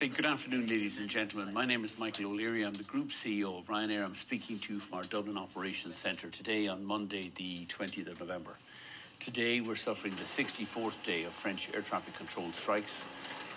Good afternoon, ladies and gentlemen. My name is Michael O'Leary. I'm the Group CEO of Ryanair. I'm speaking to you from our Dublin Operations Centre today on Monday, the 20th of November. Today, we're suffering the 64th day of French air traffic control strikes.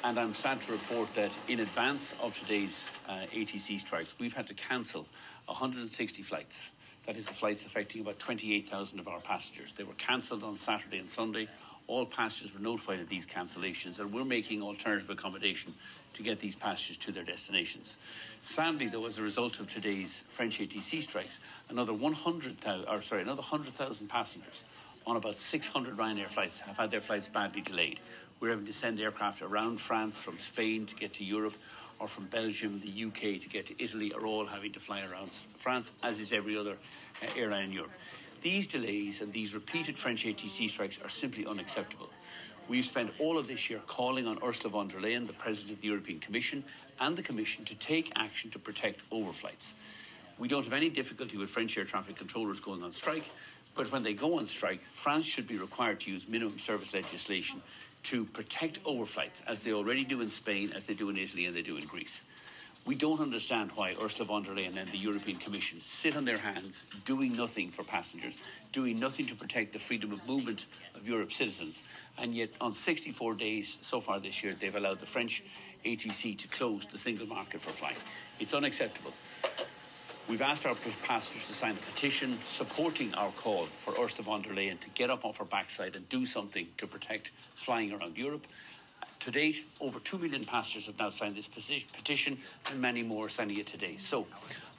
And I'm sad to report that in advance of today's ATC strikes, we've had to cancel 160 flights. That is the flights affecting about 28,000 of our passengers. They were cancelled on Saturday and Sunday. All passengers were notified of these cancellations, and we're making alternative accommodation to get these passengers to their destinations. Sadly, though, as a result of today's French ATC strikes, another 100,000 passengers on about 600 Ryanair flights have had their flights badly delayed. We're having to send aircraft around France from Spain to get to Europe, or from Belgium, the UK to get to Italy, are all having to fly around France, as is every other airline in Europe. These delays and these repeated French ATC strikes are simply unacceptable. We've spent all of this year calling on Ursula von der Leyen, the President of the European Commission, and the Commission to take action to protect overflights. We don't have any difficulty with French air traffic controllers going on strike, but when they go on strike, France should be required to use minimum service legislation to protect overflights, as they already do in Spain, as they do in Italy, and they do in Greece. We don't understand why Ursula von der Leyen and the European Commission sit on their hands, doing nothing for passengers, doing nothing to protect the freedom of movement of Europe's citizens, and yet on 64 days so far this year, they've allowed the French ATC to close the single market for flying. It's unacceptable. We've asked our passengers to sign a petition supporting our call for Ursula von der Leyen to get up off her backside and do something to protect flying around Europe. To date, over 2 million passengers have now signed this petition, and many more are signing it today. So,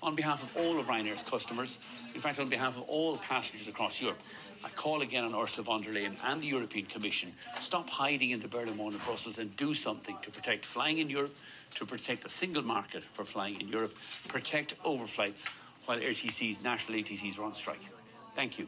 on behalf of all of Ryanair's customers, in fact, on behalf of all passengers across Europe, I call again on Ursula von der Leyen and the European Commission, stop hiding in the Berlaymont in Brussels and do something to protect flying in Europe, to protect the single market for flying in Europe, protect overflights while national ATCs are on strike. Thank you.